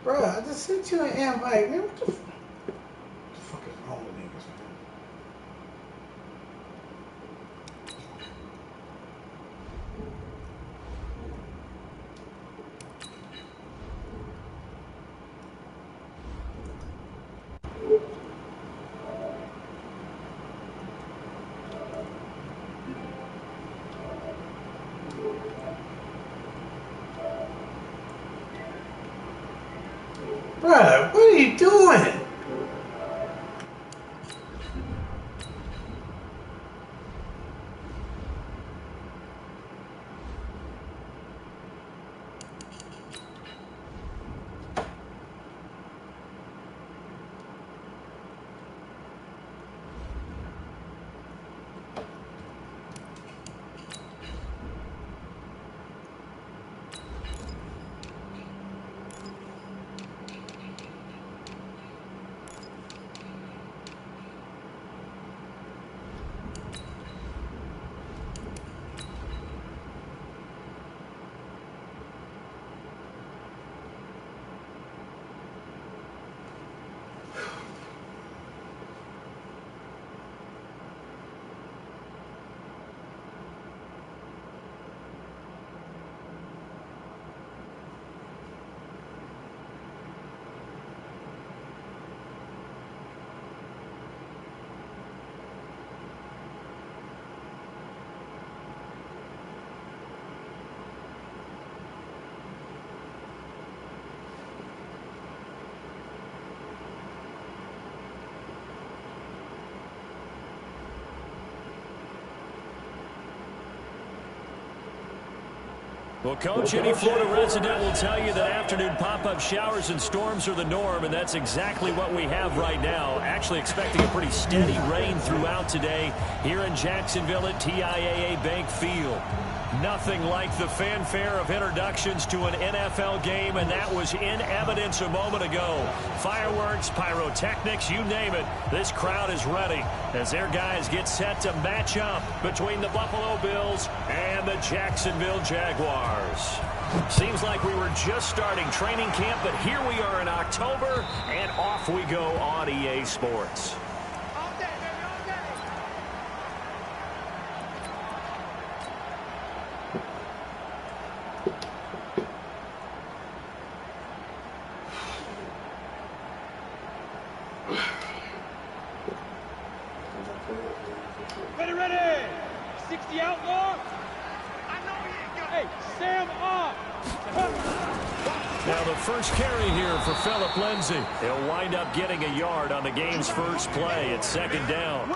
Bruh, I just sent you an invite, man. What the fuck is wrong with niggas, man? Bruh, what are you doing? Well, Coach, any Florida resident will tell you that afternoon pop-up showers and storms are the norm, and that's exactly what we have right now. Actually expecting a pretty steady rain throughout today here in Jacksonville at TIAA Bank Field. Nothing like the fanfare of introductions to an NFL game, and that was in evidence a moment ago. Fireworks, pyrotechnics, you name it. This crowd is ready as their guys get set to match up between the Buffalo Bills and the Jacksonville Jaguars. Seems like we were just starting training camp, but here we are in October, and off we go on EA Sports. Ready. 60 outlaw. Hey, Sam off. Now the first carry here for Phillip Lindsay. He'll wind up getting a yard on the game's first play at second down.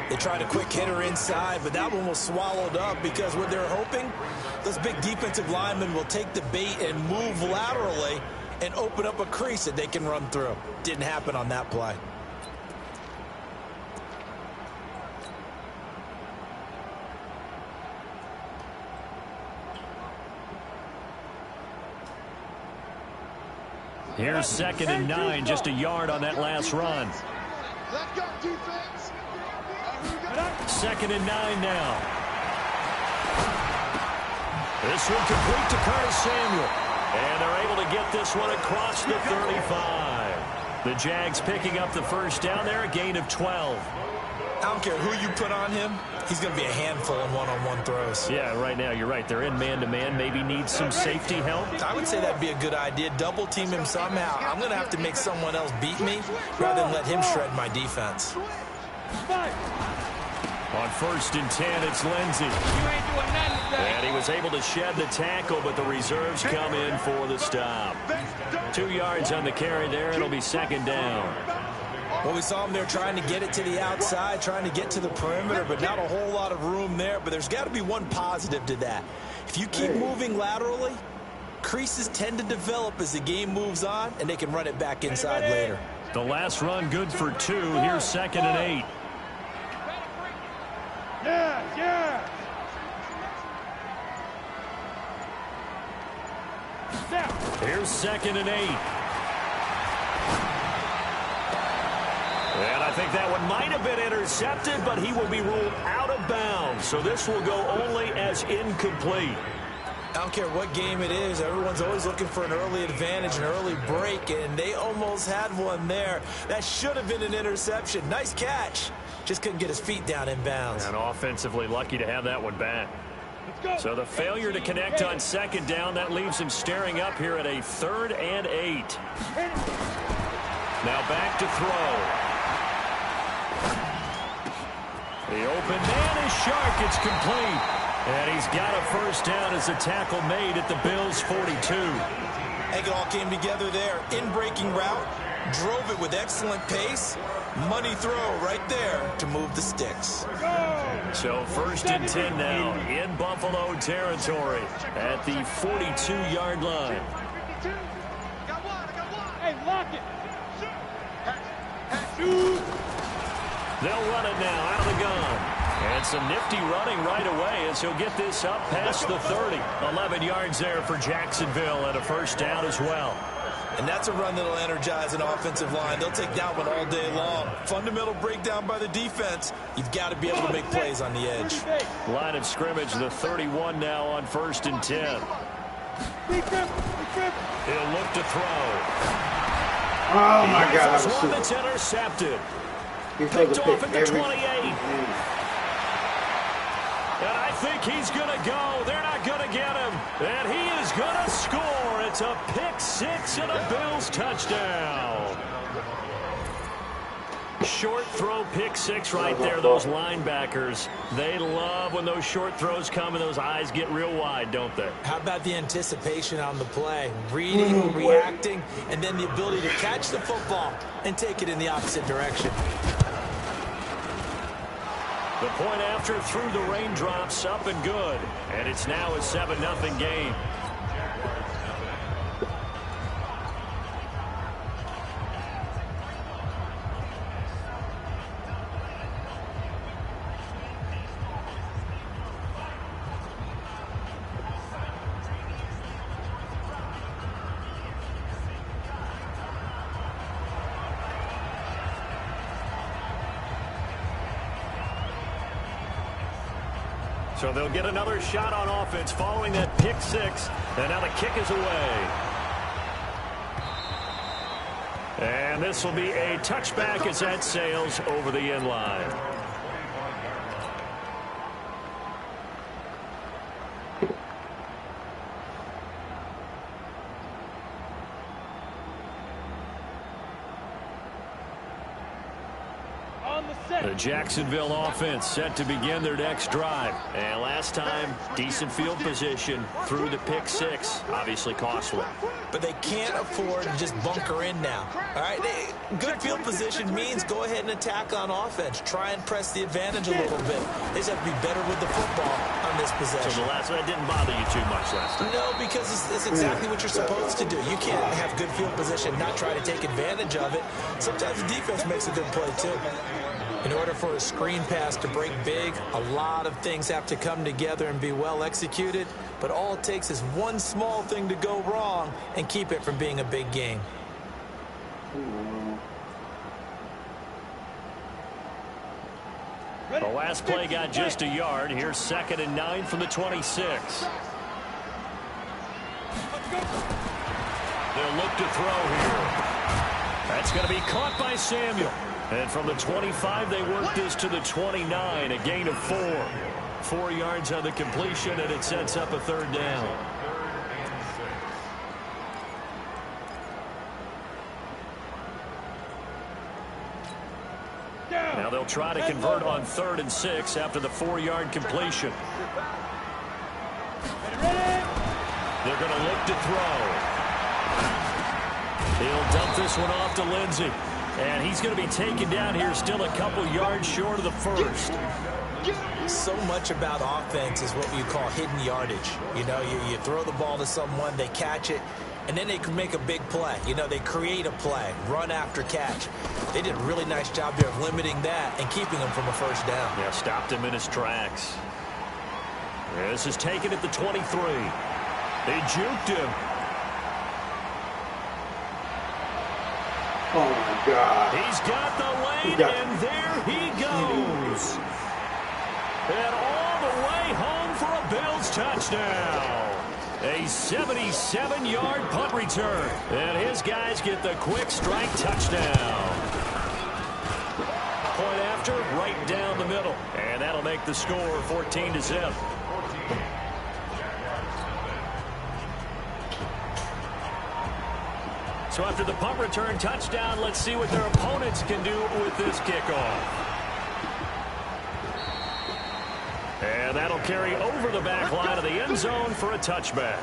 They tried a quick hitter inside, but that one was swallowed up because what they're hoping, those big defensive linemen will take the bait and move laterally and open up a crease that they can run through. Didn't happen on that play. Here's 2nd and 9, just a yard on that last run. Let's go, defense. 2nd and 9 now. This one complete to Curtis Samuel. And they're able to get this one across the 35. The Jags picking up the first down there, a gain of 12. I don't care who you put on him. He's going to be a handful in one-on-one throws. Yeah, right now, you're right. They're in man-to-man. Maybe need some safety help. I would say that'd be a good idea. Double team him somehow. I'm going to have to make someone else beat me rather than let him shred my defense. On 1st and 10, it's Lindsay. And he was able to shed the tackle, but the reserves come in for the stop. 2 yards on the carry there. It'll be 2nd down. Well, we saw him there trying to get it to the outside, trying to get to the perimeter, but not a whole lot of room there. But there's got to be one positive to that. If you keep moving laterally, creases tend to develop as the game moves on, and they can run it back inside later. The last run good for 2. Here's 2nd and 8. Yeah. Here's 2nd and 8. And I think that one might have been intercepted, but he will be ruled out of bounds. So this will go only as incomplete. I don't care what game it is. Everyone's always looking for an early advantage, an early break, and they almost had one there. That should have been an interception. Nice catch. Just couldn't get his feet down in bounds. And offensively lucky to have that one back. So the failure to connect on second down, that leaves him staring up here at a 3rd and 8. Now back to throw. The open man is sharp. It's complete. And he's got a first down as the tackle made at the Bills' 42. I think it all came together there. In-breaking route, drove it with excellent pace. Money throw right there to move the sticks. So 1st and 10 now in Buffalo territory at the 42-yard line. Hey, lock it. They'll run it now out of the gun. And some nifty running right away as he'll get this up past the 30. 11 yards there for Jacksonville and a first down as well. And that's a run that'll energize an offensive line. They'll take that one all day long. Fundamental breakdown by the defense. You've got to be able to make plays on the edge. Line of scrimmage, the 31 now on 1st and 10. He'll look to throw. Oh my God! That's one that's intercepted. He's Picked off at the 28. And I think he's going to go. They're not going to get him. And he is going to score. It's a pick 6 and a Bills touchdown. Short throw, pick 6 right there. Those linebackers, they love when those short throws come and those eyes get real wide, don't they? How about the anticipation on the play? Reading, reacting, and then the ability to catch the football and take it in the opposite direction. The point after through the raindrops, up and good. And it's now a 7-0 game. So they'll get another shot on offense following that pick 6. And now the kick is away. And this will be a touchback as that sails over the end line. The Jacksonville offense set to begin their next drive. And last time, decent field position through the pick 6. Obviously costly. But they can't afford to just bunker in now. All right, good field position means go ahead and attack on offense. Try and press the advantage a little bit. They just have to be better with the football on this possession. So the last one didn't bother you too much last time? No, because it's exactly what you're supposed to do. You can't have good field position, not try to take advantage of it. Sometimes the defense makes a good play, too. In order for a screen pass to break big, a lot of things have to come together and be well executed. But all it takes is one small thing to go wrong and keep it from being a big game. The last play got just a yard. Here's 2nd and 9 from the 26. They'll look to throw here. That's going to be caught by Samuel. And from the 25, they work this to the 29, a gain of 4. 4 yards on the completion, and it sets up a 3rd down. Now they'll try to convert on 3rd and 6 after the 4-yard completion. They're going to look to throw. He'll dump this one off to Lindsey. And he's going to be taken down here still a couple yards short of the 1st. So much about offense is what you call hidden yardage. You know, you throw the ball to someone, they catch it, and then they can make a big play. You know, they create a play, run after catch. They did a really nice job there of limiting that and keeping him from a 1st down. Yeah, stopped him in his tracks. This is taken at the 23. They juked him. Oh, my God. He's got the lane, and there he goes. And all the way home for a Bills touchdown. A 77-yard punt return. And his guys get the quick strike touchdown. Point after, right down the middle. And that'll make the score 14-7. So after the punt return touchdown, let's see what their opponents can do with this kickoff. And that'll carry over the back line of the end zone for a touchback.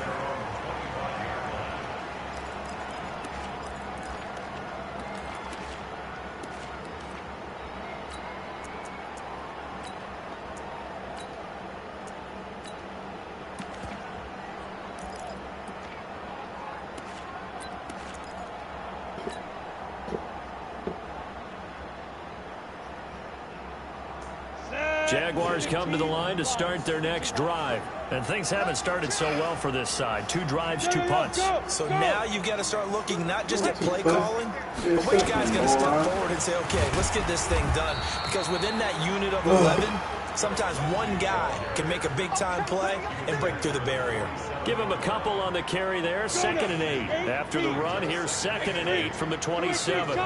Jaguars come to the line to start their next drive. And things haven't started so well for this side. 2 drives, 2 punts. So now you've got to start looking not just at play calling, but which guy's going to step forward and say, okay, let's get this thing done. Because within that unit of 11, sometimes one guy can make a big-time play and break through the barrier. Give him a couple on the carry there. 2nd and 8. After the run, here's 2nd and 8 from the 27.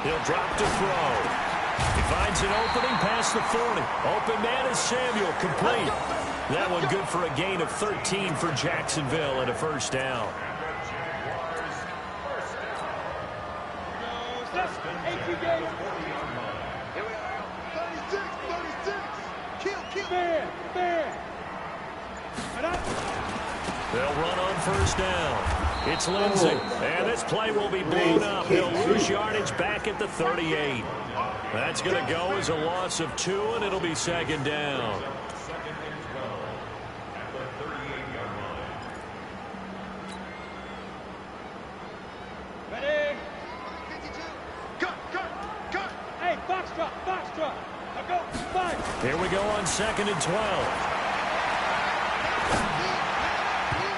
He'll drop to throw. He finds an opening past the 40. Open man is Samuel, complete. That one good for a gain of 13 for Jacksonville and a first down. They'll run on first down. It's Lindsay, and this play will be blown up. He'll lose yardage back at the 38. That's going to go as a loss of 2, and it'll be 2nd down. Ready? Cut. Hey, box drop. Now go, 5. Here we go on 2nd and 12.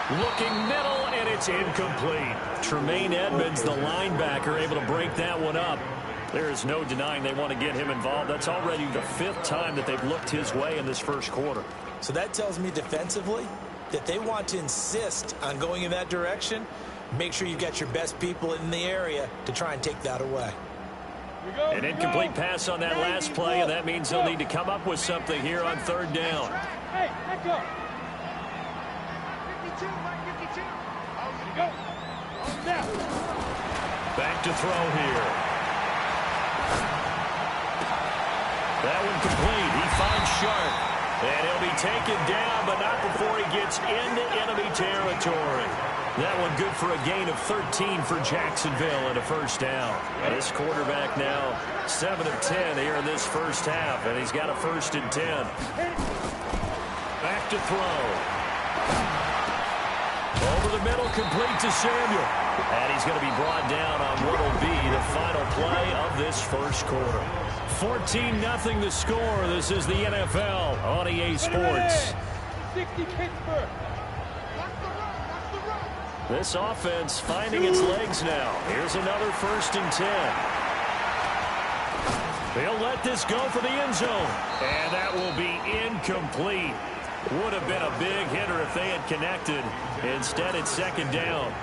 Looking middle, and it's incomplete. Tremaine Edmonds, the linebacker, able to break that one up. There is no denying they want to get him involved. That's already the 5th time that they've looked his way in this first quarter. So that tells me defensively that they want to insist on going in that direction. Make sure you've got your best people in the area to try and take that away. An incomplete pass on that last play, and that means they'll need to come up with something here on 3rd down. Hey, let go. 52. Go. Now. Back to throw here. That one complete. He finds Sharp. And he'll be taken down, but not before he gets into enemy territory. That one good for a gain of 13 for Jacksonville and a first down. This quarterback now 7 of 10 here in this first half, and he's got a 1st and 10. Back to throw. Over the middle, complete to Samuel. And he's going to be brought down on what will be the final play of this first quarter. 14-0 the score. This is the NFL on EA Sports. 60 Pittsburgh. This offense finding its legs now. Here's another 1st and 10. They'll let this go for the end zone. And that will be incomplete. Would have been a big hitter if they had connected. Instead, it's 2nd down.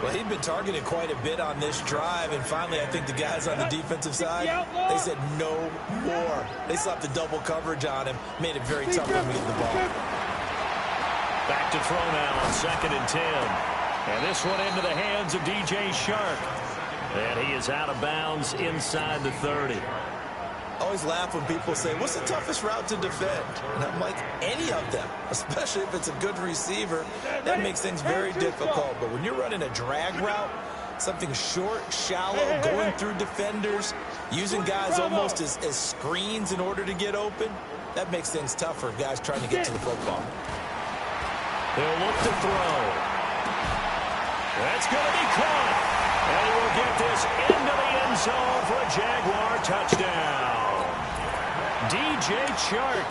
Well, he'd been targeted quite a bit on this drive, and finally I think the guys on the defensive side, they said no more. They slapped the double coverage on him, made it very tough for him to get the ball. Back to throw now on 2nd and 10. And this one into the hands of DJ Shark. And he is out of bounds inside the 30. I always laugh when people say, what's the toughest route to defend? And I'm like, any of them, especially if it's a good receiver. That makes things very difficult. But when you're running a drag route, something short, shallow, going through defenders, using guys almost as screens in order to get open, that makes things tough for guys trying to get to the football. They'll look to throw. That's going to be caught. And he will get this into the end zone for a Jaguar touchdown. DJ Chark,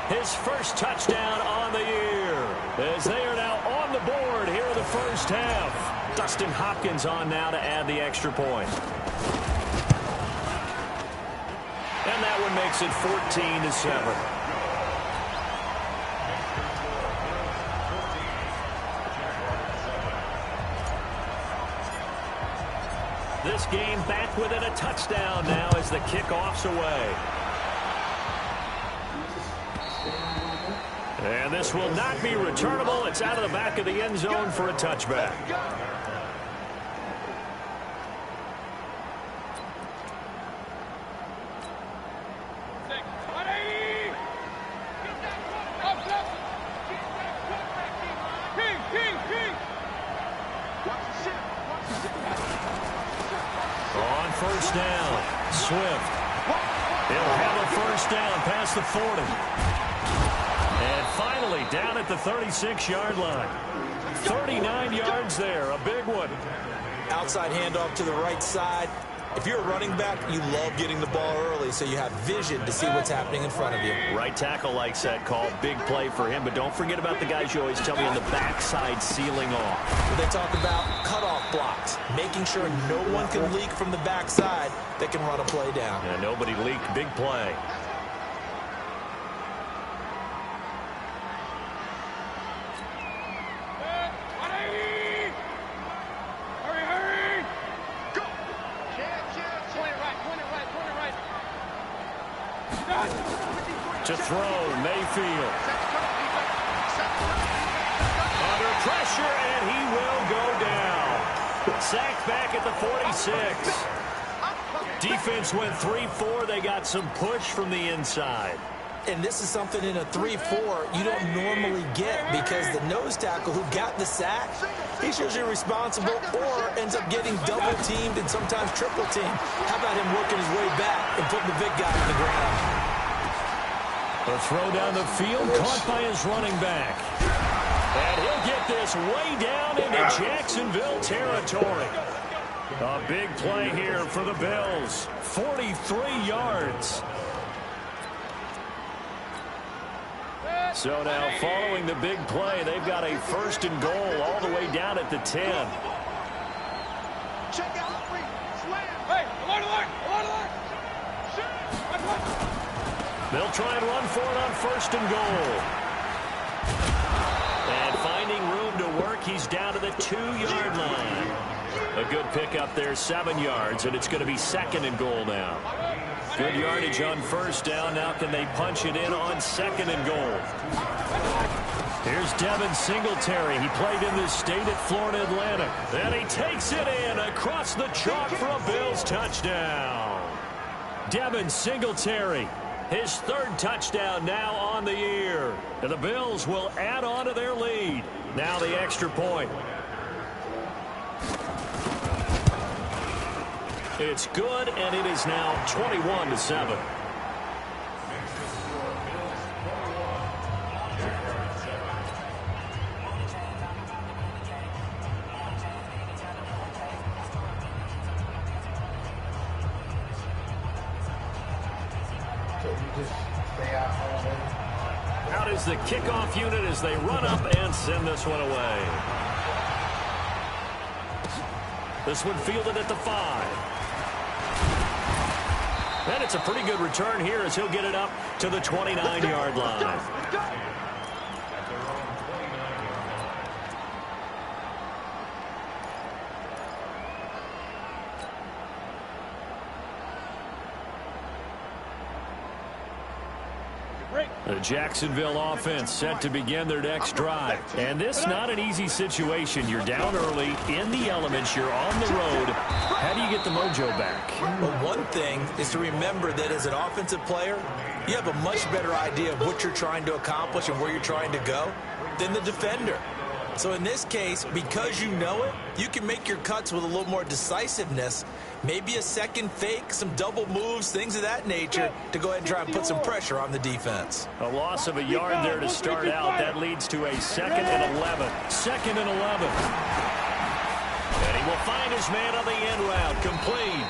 his first touchdown on the year, as they are now on the board here in the first half. Dustin Hopkins on now to add the extra point. And that one makes it 14-7. This game back within a touchdown now as the kickoff's away. And this will not be returnable. It's out of the back of the end zone for a touchback. On first down, Swift. He'll have a first down past the 40. And finally down at the 36-yard line. 39 yards there, a big one. Outside handoff to the right side. If you're a running back, you love getting the ball early so you have vision to see what's happening in front of you. Right tackle likes that call. Big play for him, but don't forget about the guys you always tell me on the backside sealing off. They talk about cutoff blocks, making sure no one can leak from the backside that can run a play down. And nobody leaked. Big play. To throw, Mayfield. Under pressure, and he will go down. Sacked back at the 46. Defense went 3-4. They got some push from the inside. And this is something in a 3-4 you don't normally get because the nose tackle who got the sack, he's usually responsible or ends up getting double-teamed and sometimes triple-teamed. How about him working his way back and putting the big guy on the ground? A throw down the field, caught by his running back. And he'll get this way down into Jacksonville territory. A big play here for the Bills. 43 yards. So now following the big play, they've got a first and goal all the way down at the 10. Check out the slam. Hey, alert! They'll try and run for it on first and goal. And finding room to work, he's down to the 2-yard line. A good pickup there, 7 yards, and it's going to be second and goal now. Good yardage on first down. Now can they punch it in on second and goal? Here's Devin Singletary. He played in this state at Florida Atlantic. And he takes it in across the chalk for a Bills touchdown. Devin Singletary, his third touchdown now on the year. And the Bills will add on to their lead. Now the extra point. It's good, and it is now 21-7. Out is the kickoff unit as they run up and send this one away. This one fielded at the 5. And it's a pretty good return here as he'll get it up to the 29-yard line. The Jacksonville offense set to begin their next drive. And this not an easy situation. You're down early, in the elements, you're on the road. How do you get the mojo back? Well, one thing is to remember that as an offensive player, you have a much better idea of what you're trying to accomplish and where you're trying to go than the defender. So in this case, because you know it, you can make your cuts with a little more decisiveness. Maybe a second fake, some double moves, things of that nature to go ahead and try and put some pressure on the defense. A loss of a yard there to start out. That leads to a 2nd and 11. 2nd and 11. And he will find his man on the end route, complete.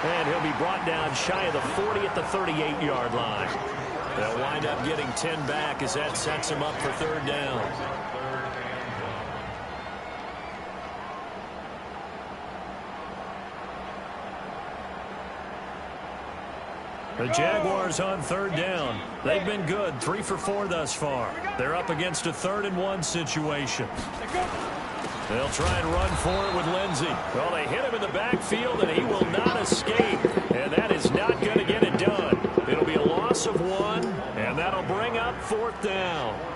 And he'll be brought down shy of the 40 at the 38-yard line. They'll wind up getting 10 back as that sets him up for third down. The Jaguars on third down. They've been good, 3 for 4 thus far. They're up against a 3rd and 1 situation. They'll try and run for it with Lindsey. Well, they hit him in the backfield,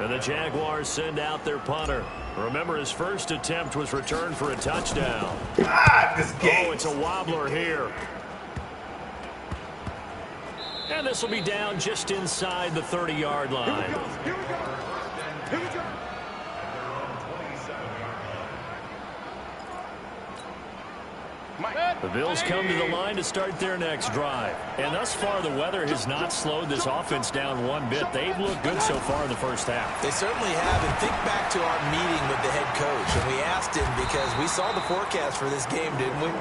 And the Jaguars send out their punter. Remember, his first attempt was returned for a touchdown. God, this game. Oh, it's a wobbler here. And this will be down just inside the 30-yard line. Here we go. Here we go. The Bills come to the line to start their next drive. And thus far, the weather has not slowed this offense down one bit. They've looked good so far in the first half. They certainly have. And think back to our meeting with the head coach. And we asked him because we saw the forecast for this game, didn't we?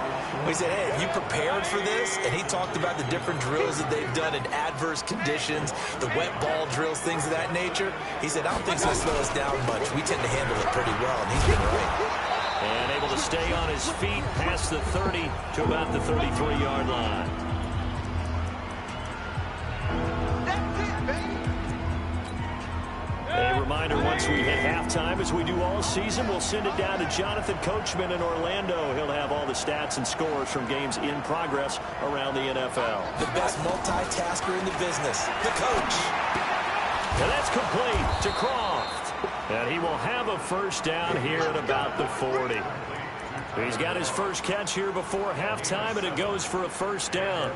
We said, hey, have you prepared for this? And he talked about the different drills that they've done in adverse conditions, the wet ball drills, things of that nature. He said, I don't think it's going to slow us down much. We tend to handle it pretty well, and he's been right. And able to stay on his feet past the 30 to about the 33-yard line. A reminder, once we hit halftime, as we do all season, we'll send it down to Jonathan Coachman in Orlando. He'll have all the stats and scores from games in progress around the NFL. The best multitasker in the business, the coach. And that's complete to Croft. And he will have a first down here at about the 40. He's got his first catch here before halftime, and it goes for a first down.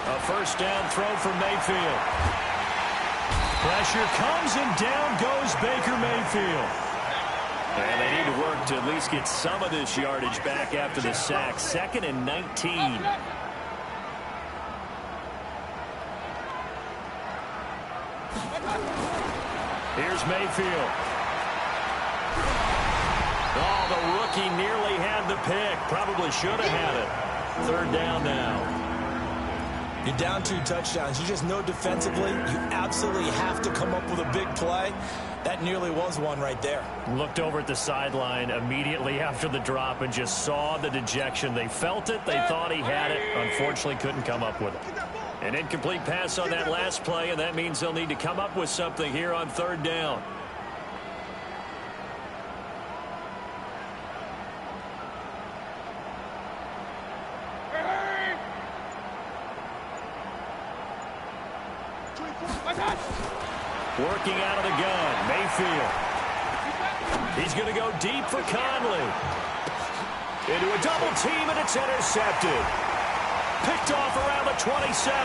A first down throw from Mayfield. Pressure comes, and down goes Baker Mayfield. And they need to work to at least get some of this yardage back after the sack. 2nd and 19. Here's Mayfield. Oh, the rookie nearly had the pick. Probably should have had it. 3rd down now. You're down 2 touchdowns. You just know defensively you absolutely have to come up with a big play. That nearly was one right there. Looked over at the sideline immediately after the drop and just saw the dejection. They felt it. They thought he had it. Unfortunately, couldn't come up with it. An incomplete pass on that last play, and that means they'll need to come up with something here on 3rd down. Working out of the gun, Mayfield. He's going to go deep for Conley. Into a double team, and it's intercepted. Picked off around the 27.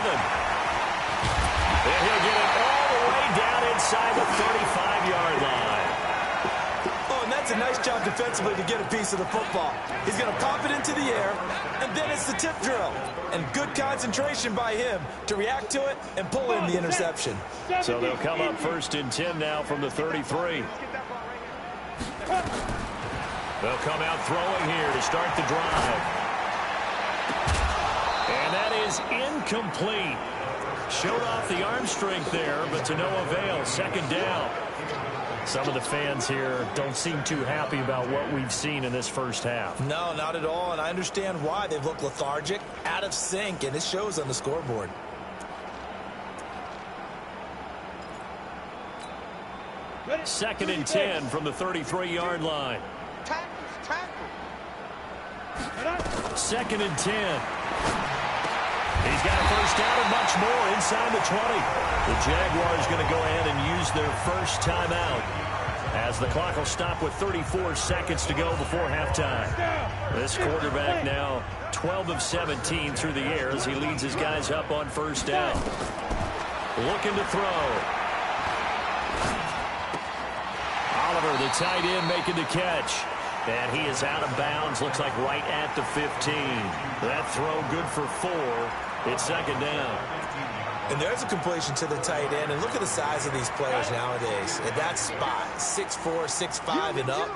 And he'll get it all the way down inside the 35-yard line. Oh, and that's a nice job defensively to get a piece of the football. He's going to pop it into the air, and then it's the tip drill. And good concentration by him to react to it and pull in the interception. So they'll come up 1st and 10 now from the 33. They'll come out throwing here to start the drive. And that is incomplete. Showed off the arm strength there, but to no avail. 2nd down. Some of the fans here don't seem too happy about what we've seen in this first half. No, not at all, and I understand why. They've looked lethargic, out of sync, and it shows on the scoreboard. Second and 10 from the 33-yard line. Tackle. 2nd and 10. He's got a first down and much more inside the 20. The Jaguars going to go ahead and use their first timeout as the clock will stop with 34 seconds to go before halftime. This quarterback now 12 of 17 through the air as he leads his guys up on first down. Looking to throw. Oliver, the tight end, making the catch. And he is out of bounds, looks like right at the 15. That throw good for 4. It's 2nd down. And there's a completion to the tight end. And look at the size of these players nowadays. At that spot, 6'4", 6'5", and up.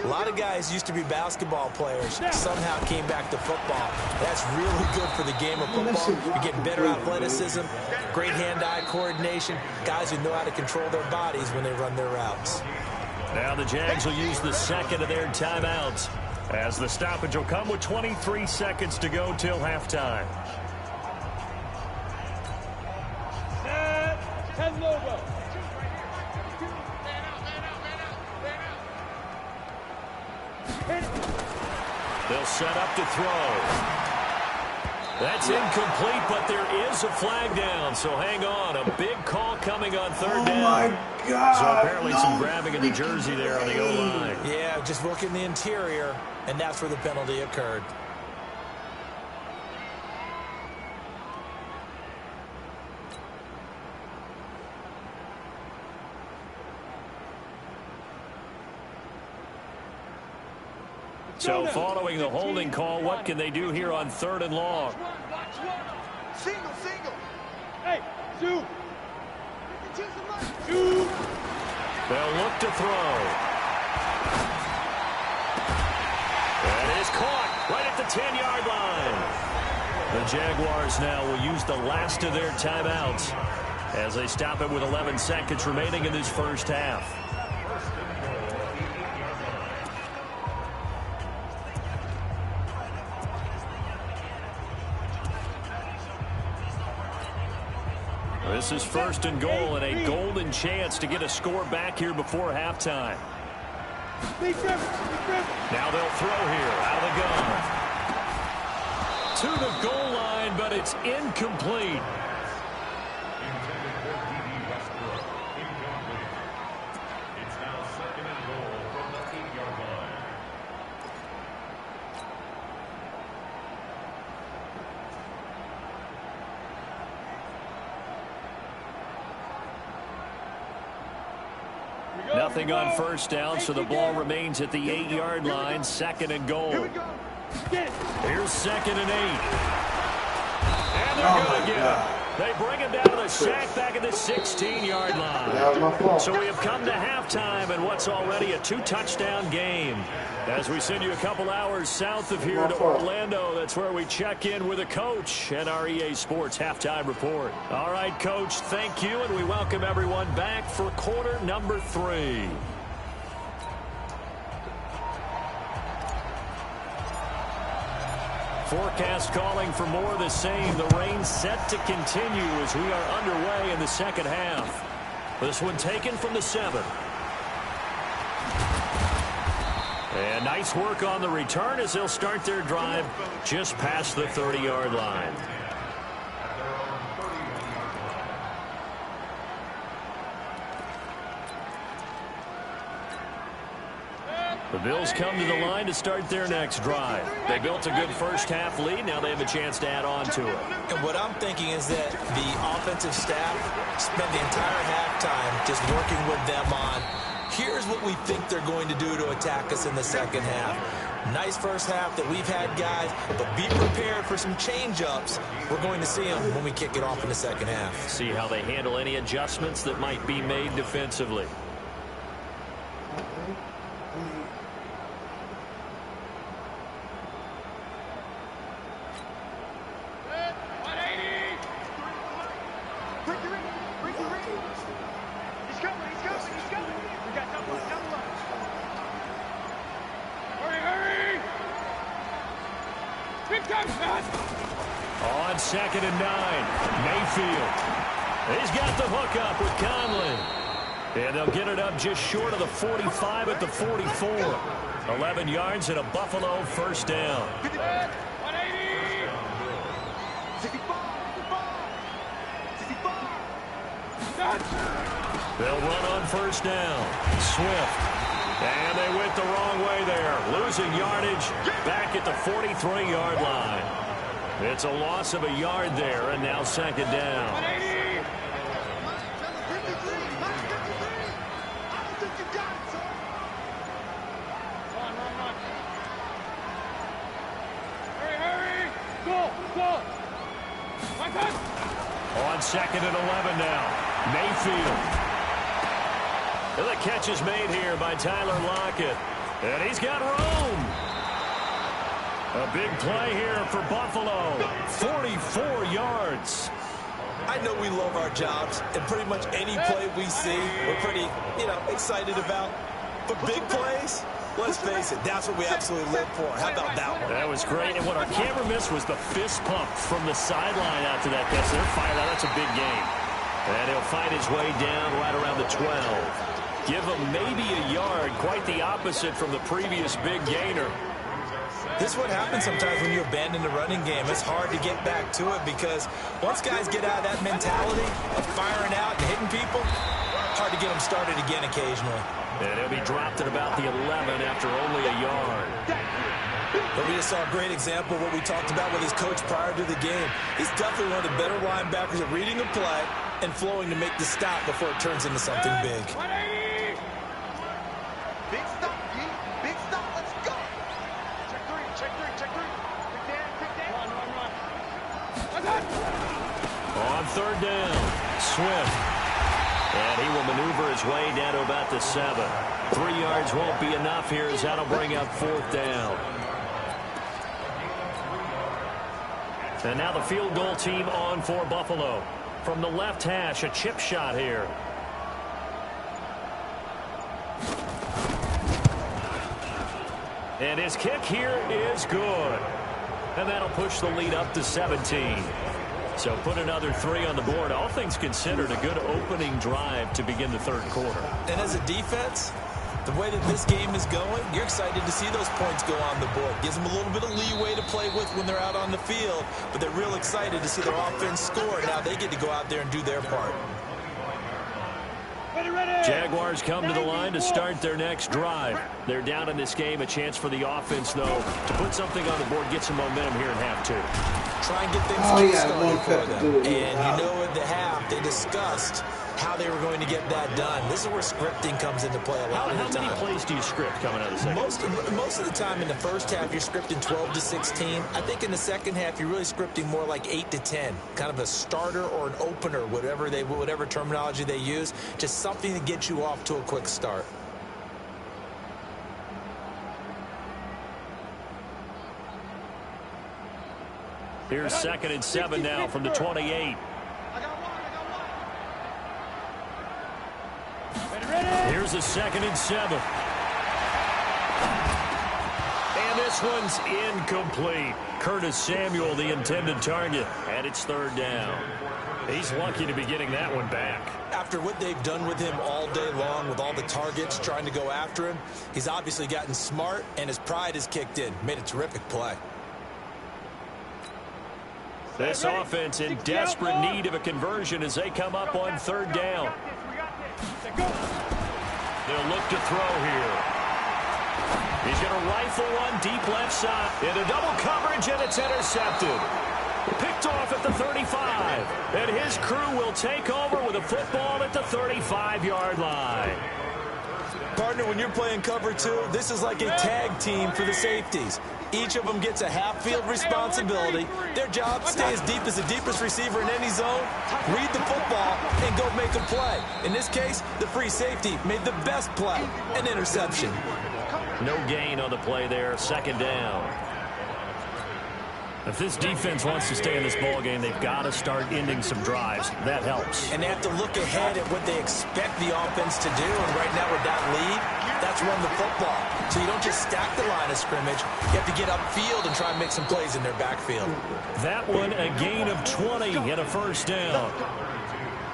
A lot of guys used to be basketball players, somehow came back to football. That's really good for the game of football. You're getting better athleticism, great hand-eye coordination, guys who know how to control their bodies when they run their routes. Now the Jags will use the second of their timeouts as the stoppage will come with 23 seconds to go till halftime. 10 logo. set up to throw. That's incomplete, but there is a flag down, so hang on. A big call coming on third down. Oh, my God. So apparently some grabbing of the jersey there on the O-line. Yeah, just working the interior, and that's where the penalty occurred. So following the holding call, what can they do here on third and long? Single, single. Hey, two. They'll look to throw. That is caught right at the 10-yard line. The Jaguars now will use the last of their timeouts as they stop it with 11 seconds remaining in this first half. This is first and goal and a golden chance to get a score back here before halftime. Now they'll throw here out of the gun. To the goal line, but it's incomplete. It's now second and goal from the 8-yard line. Nothing on first down, so the ball remains at the 8-yard line, second and goal. Here's second and 8. And they're going to get him. They bring him down to the sack back at the 16-yard line. That was my fault. So we have come to halftime in what's already a 2-touchdown game. As we send you a couple hours south of here to Orlando, that's where we check in with a coach and our EA Sports halftime report. All right, Coach, thank you, and we welcome everyone back for quarter number 3. Forecast calling for more of the same. The rain set to continue as we are underway in the second half. This one taken from the 7. And nice work on the return as they'll start their drive just past the 30-yard line. The Bills come to the line to start their next drive. They built a good first-half lead. Now they have a chance to add on to it. And what I'm thinking is that the offensive staff spent the entire halftime just working with them on, here's what we think they're going to do to attack us in the second half. Nice first half that we've had, guys, but be prepared for some change-ups. We're going to see them when we kick it off in the second half. See how they handle any adjustments that might be made defensively. On second and 9, Mayfield. He's got the hookup with Conley. And they'll get it up just short of the 45 at the 44. 11 yards and a Buffalo first down. They'll run on first down. Swift. And they went the wrong way there. Losing yardage back at the 43-yard line. It's a loss of a yard there, and now second down. On second and 11 now. Mayfield. And the catch is made here by Tyler Lockett. And he's got room. A big play here for Buffalo. 44 yards. I know we love our jobs, and pretty much any play we see, we're pretty, excited about. But big plays, let's face it, that's what we absolutely live for. How about that one? That was great. And what our camera missed was the fist pump from the sideline after that catch. They're fired out. That's a big game. And he'll find his way down right around the 12. Give him maybe a yard, quite the opposite from the previous big gainer. This is what happens sometimes when you abandon the running game. It's hard to get back to it because once guys get out of that mentality of firing out and hitting people, hard to get them started again occasionally. And he'll be dropped at about the 11 after only a yard. But we just saw a great example of what we talked about with his coach prior to the game. He's definitely one of the better linebackers at reading the play and flowing to make the stop before it turns into something big. Big stop, G. Big stop. Let's go. Check three. Check three. Check three. Pick down. Pick down. Run. On third down, Swift. And he will maneuver his way down to about the 7. 3 yards won't be enough here as that'll bring up fourth down. And now the field goal team on for Buffalo. From the left hash, a chip shot here. And his kick here is good. And that'll push the lead up to 17. So put another 3 on the board. All things considered, a good opening drive to begin the third quarter. And as a defense, the way that this game is going, you're excited to see those points go on the board. Gives them a little bit of leeway to play with when they're out on the field, but they're real excited to see their offense score. Now they get to go out there and do their part. Jaguars come to the line to start their next drive. They're down in this game. A chance for the offense, though, to put something on the board, get some momentum here in half 2. Try and get things started for them. And you know at the half, they discussed how they were going to get that done. This is where scripting comes into play a lot of the time. How many plays do you script coming out of the second? Most of the time in the first half, you're scripting 12 to 16. I think in the second half, you're really scripting more like 8 to 10. Kind of a starter or an opener, whatever terminology they use. Just something to get you off to a quick start. Here's 2nd and 7 now from the 28. Here's a 2nd and 7. And this one's incomplete. Curtis Samuel, the intended target, and it's 3rd down. He's lucky to be getting that one back. After what they've done with him all day long, with all the targets trying to go after him, he's obviously gotten smart, and his pride has kicked in. Made a terrific play. This offense in desperate need of a conversion as they come up on 3rd down. They'll look to throw here. He's going to rifle one deep left side. Into double coverage, and it's intercepted. Picked off at the 35. And his crew will take over with a football at the 35-yard line. Partner, when you're playing cover 2, this is like a tag team for the safeties. Each of them gets a half-field responsibility. Their job, stay as deep as the deepest receiver in any zone, read the football, and go make a play. In this case, the free safety made the best play, an interception. No gain on the play there, 2nd down. If this defense wants to stay in this ballgame, they've got to start ending some drives. That helps. And they have to look ahead at what they expect the offense to do. And right now with that lead, that's run the football. So you don't just stack the line of scrimmage. You have to get upfield and try and make some plays in their backfield. That one, a gain of 20 and a 1st down.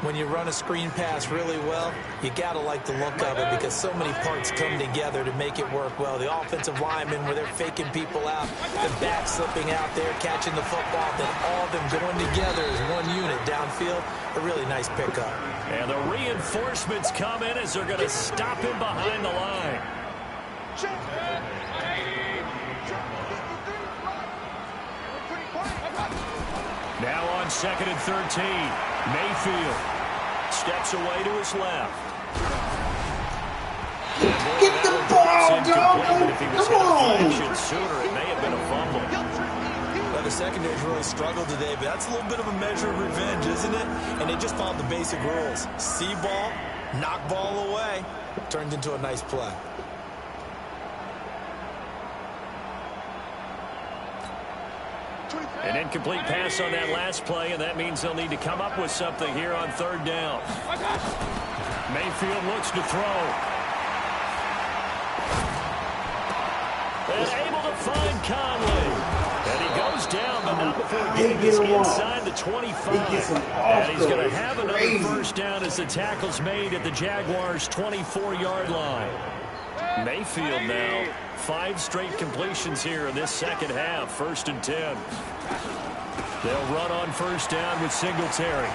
When you run a screen pass really well, you got to like the look of it because so many parts come together to make it work well. The offensive linemen, where they're faking people out, the back slipping out there, catching the football, then all of them going together as one unit downfield. A really nice pickup. And the reinforcements come in as they're going to stop him behind the line. Now on 2nd and 13. Mayfield steps away to his left. Get the ball, dog! If he was in action sooner, it may have been a fumble. Well, the secondary's really struggled today, but that's a little bit of a measure of revenge, isn't it? And they just followed the basic rules. See ball, knock ball away. Turned into a nice play. An incomplete pass on that last play, and that means they'll need to come up with something here on 3rd down. Mayfield looks to throw. And able to find Conley. And he goes down, but not before getting this inside the 25. And he's going to have another 1st down as the tackle's made at the Jaguars' 24-yard line. Mayfield now. 5 straight completions here in this second half. 1st and 10. They'll run on 1st down with Singletary.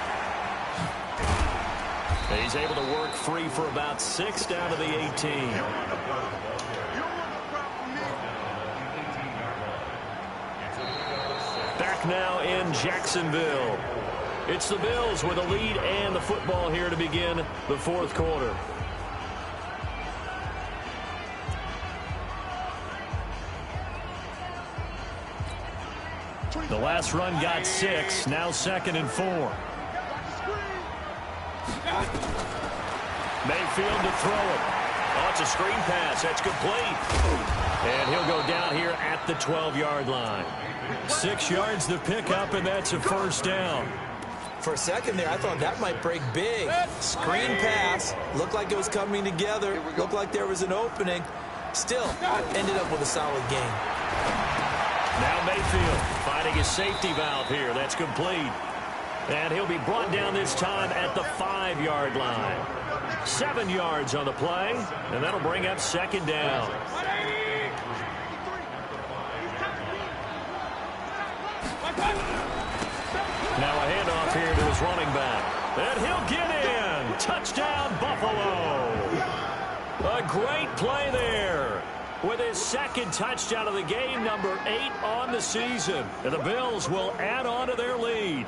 He's able to work free for about 6 down to the 18. Back now in Jacksonville. It's the Bills with a lead and the football here to begin the 4th quarter. The last run got 6. Now 2nd and 4. Mayfield to throw it. Oh, it's a screen pass. That's complete. And he'll go down here at the 12-yard line. 6 yards to pick up, and that's a 1st down. For a second there, I thought that might break big. Screen pass. Looked like it was coming together. Looked like there was an opening. Still, ended up with a solid gain. Now Mayfield finding his safety valve here. That's complete. And he'll be brought down this time at the 5-yard line. 7 yards on the play, and that'll bring up 2nd down. Now a handoff here to his running back. And he'll get in. Touchdown, Buffalo. A great play there. With his 2nd touchdown of the game, number 8 on the season. And the Bills will add on to their lead.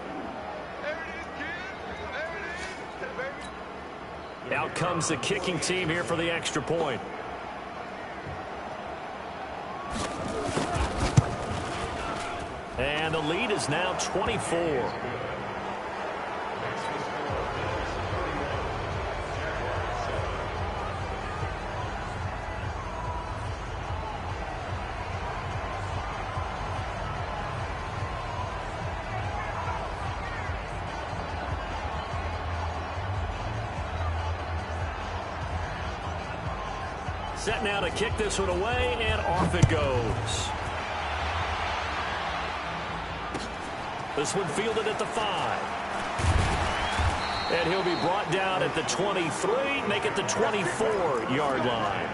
Out comes the kicking team here for the extra point. And the lead is now 24. Set now to kick this one away, and off it goes. This one fielded at the 5. And he'll be brought down at the 23, make it the 24-yard line.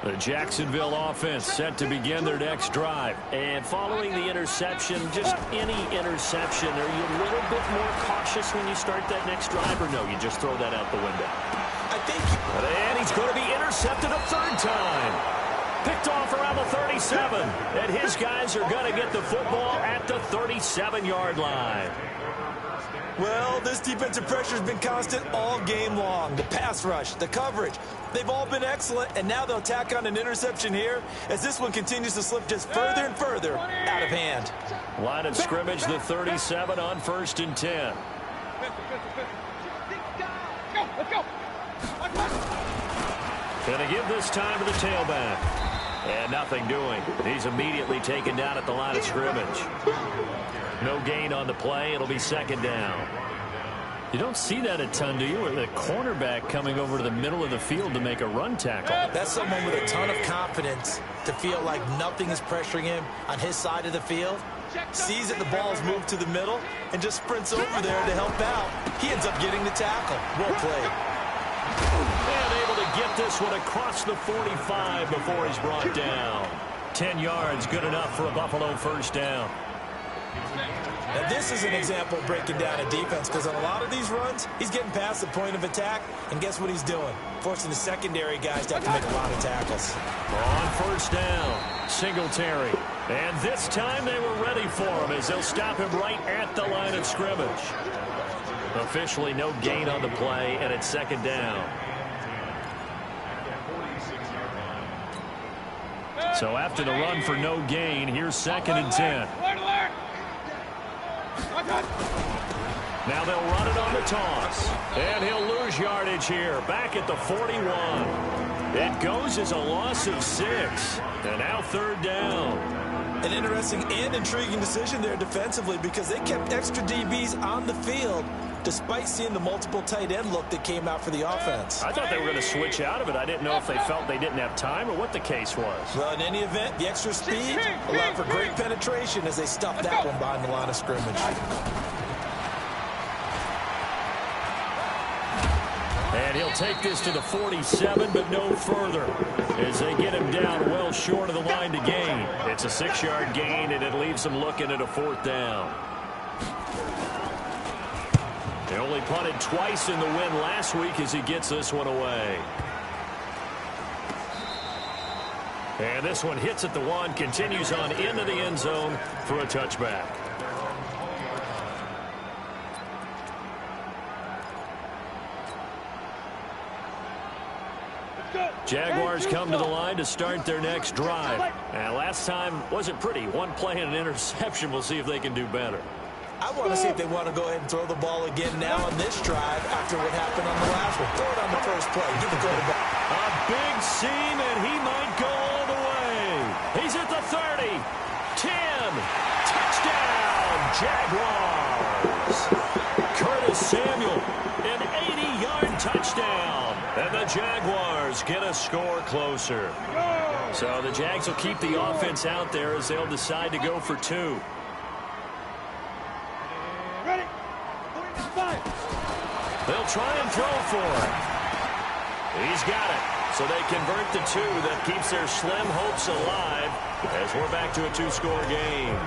The Jacksonville offense set to begin their next drive. And following the interception, just any interception, are you a little bit more cautious when you start that next drive, or no, you just throw that out the window? I think... And he's going to be intercepted a 3rd time. Picked off around the 37. And his guys are going to get the football at the 37-yard line. Well, this defensive pressure has been constant all game long. The pass rush, the coverage, they've all been excellent, and now they'll tack on an interception here as this one continues to slip just further and further out of hand. Line of scrimmage, the 37 on 1st and 10. Let's go. Going to give this time to the tailback. And nothing doing. He's immediately taken down at the line of scrimmage. No gain on the play. It'll be 2nd down. You don't see that a ton, do you? With a cornerback coming over to the middle of the field to make a run tackle. That's someone with a ton of confidence to feel like nothing is pressuring him on his side of the field. Sees that the ball's moved to the middle and just sprints over there to help out. He ends up getting the tackle. Well played. And able to get this one across the 45 before he's brought down. 10 yards, good enough for a Buffalo 1st down. Now this is an example of breaking down a defense, because on a lot of these runs, he's getting past the point of attack, and guess what he's doing? Forcing the secondary guys to have to make a lot of tackles. On 1st down, Singletary. And this time they were ready for him as they'll stop him right at the line of scrimmage. Officially no gain on the play, and it's 2nd down. So after the run for no gain, here's 2nd and 10. Now they'll run it on the toss. And he'll lose yardage here, back at the 41. It goes as a loss of 6. And now 3rd down. An interesting and intriguing decision there defensively because they kept extra DBs on the field despite seeing the multiple tight end look that came out for the offense. I thought they were going to switch out of it. I didn't know if they felt they didn't have time or what the case was. Well, in any event, the extra speed allowed for great penetration as they stuffed that one behind the line of scrimmage. And he'll take this to the 47, but no further, as they get him down well short of the line to gain. It's a 6-yard gain, and it leaves them looking at a 4th down. They only punted twice in the win last week as he gets this one away. And this one hits at the 1, continues on into the end zone for a touchback. Jaguars come to the line to start their next drive. And last time wasn't pretty. One play and an interception. We'll see if they can do better. I want to see if they want to go ahead and throw the ball again now on this drive after what happened on the last one. Throw it on the first play. Give the quarterback a big seam, and he might go all the way. He's at the 30. 10. Touchdown, Jaguars. Curtis Samuel, an 80-yard touchdown. And the Jaguars get a score closer. So the Jags will keep the offense out there as they'll decide to go for 2. Ready? They'll try and throw for it. He's got it. So they convert the 2. That keeps their slim hopes alive as we're back to a 2-score game.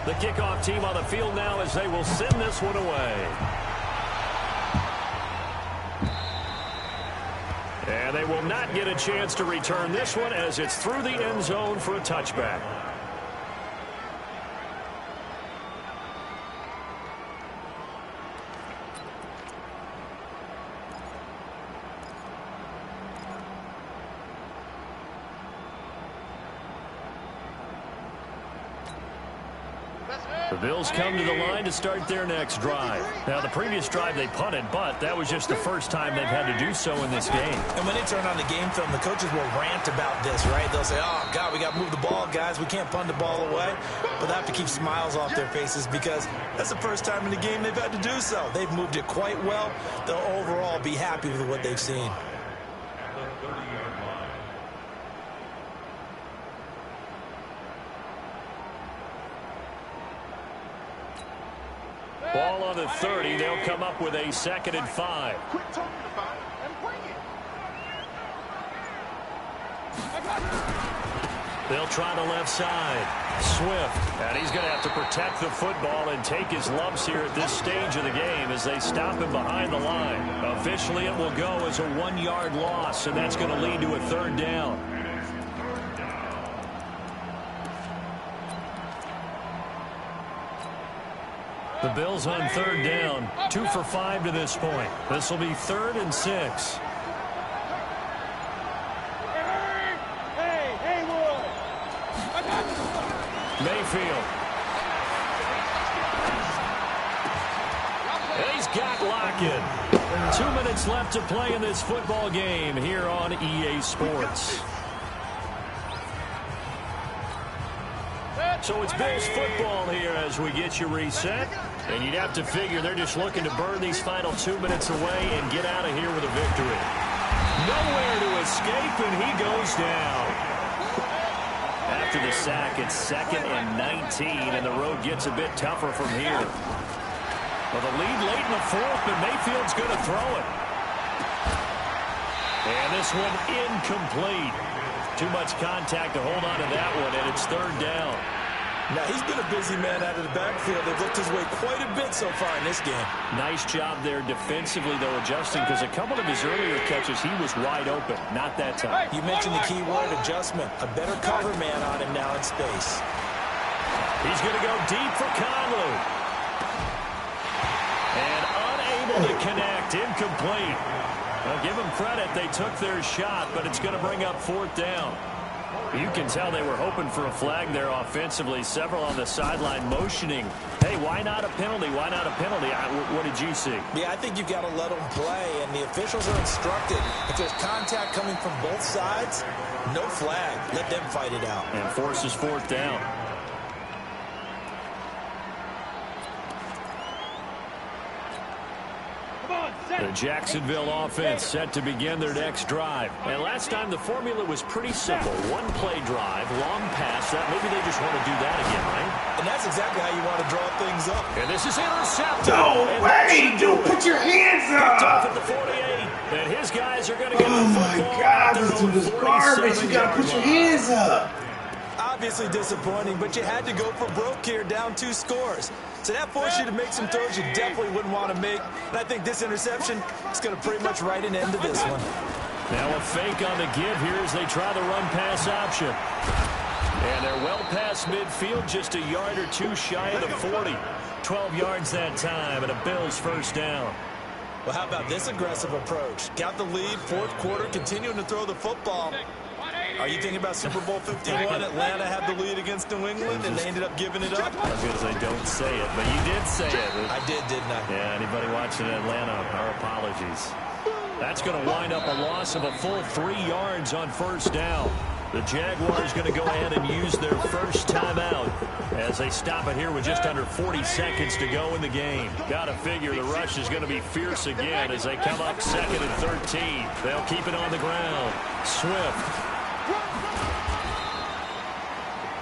The kickoff team on the field now as they will send this one away. And they will not get a chance to return this one as it's through the end zone for a touchback. The Bills come to the line to start their next drive. Now, the previous drive they punted, but that was just the first time they've had to do so in this game. And when they turn on the game film, the coaches will rant about this, right? They'll say, oh, God, we got to move the ball, guys. We can't punt the ball away. But they have to keep smiles off their faces because that's the first time in the game they've had to do so. They've moved it quite well. They'll overall be happy with what they've seen. Ball on the 30. They'll come up with a 2nd and 5. Quit talking about it and bring it. They'll try the left side. Swift. And he's going to have to protect the football and take his lumps here at this stage of the game as they stop him behind the line. Officially, it will go as a 1-yard loss, and that's going to lead to a 3rd down. The Bills on 3rd down, 2 for 5 to this point. This will be 3rd and 6. Hey, Wood. Mayfield. And he's got Lockett. 2 minutes left to play in this football game here on EA Sports. So it's Bills football here as we get you reset. And you'd have to figure they're just looking to burn these final 2 minutes away and get out of here with a victory. Nowhere to escape, and he goes down. After the sack, it's 2nd and 19, and the road gets a bit tougher from here. Well, the lead late in the 4th, but Mayfield's going to throw it. And this one incomplete. Too much contact to hold on to that one, and it's 3rd down. Now, he's been a busy man out of the backfield. They've looked his way quite a bit so far in this game. Nice job there defensively, though, adjusting, because a couple of his earlier catches, he was wide open. Not that time. You mentioned the key word, adjustment. A better cover man on him now in space. He's going to go deep for Conley. And unable to connect, incomplete. Well, give them credit. They took their shot, but it's going to bring up 4th down. You can tell they were hoping for a flag there offensively. Several on the sideline motioning, hey, why not a penalty? Why not a penalty? What did you see? Yeah, I think you've got to let them play, and the officials are instructed. If there's contact coming from both sides, no flag. Let them fight it out. And forces fourth down. The Jacksonville offense set to begin their next drive. And last time the formula was pretty simple. One play drive, long pass. That maybe they just want to do that again, right? And that's exactly how you want to draw things up. And this is intercepted. No way, dude. Put your hands Picked off up. at the 48. And his guys are going to get Oh the my football. God, at this their dude is own garbage. You gotta 47-yard put your line. hands up. Obviously disappointing, but you had to go for broke here, down 2 scores. So that forced you to make some throws you definitely wouldn't want to make. And I think this interception is going to pretty much write an end to this one. Now a fake on the give here as they try the run-pass option. And they're well past midfield, just a yard or two shy of the 40. 12 yards that time, and a Bills first down. Well, how about this aggressive approach? Got the lead, fourth quarter, continuing to throw the football. Are you thinking about Super Bowl 51? Atlanta had the lead against New England, and they ended up giving it up? I was going to say, don't say it, but you did say it. I did, didn't I? Yeah, anybody watching Atlanta, our apologies. That's going to wind up a loss of a full 3 yards on first down. The Jaguars going to go ahead and use their first timeout as they stop it here with just under 40 seconds to go in the game. Got to figure the rush is going to be fierce again as they come up 2nd and 13. They'll keep it on the ground. Swift.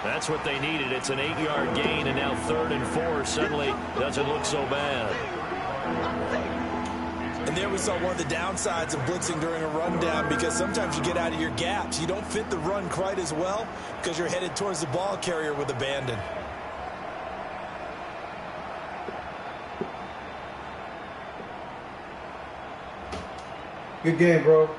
That's what they needed. It's an 8-yard gain, and now 3rd and 4 suddenly doesn't look so bad. And there we saw one of the downsides of blitzing during a rundown, because sometimes you get out of your gaps. You don't fit the run quite as well because you're headed towards the ball carrier with abandon. Good game, bro.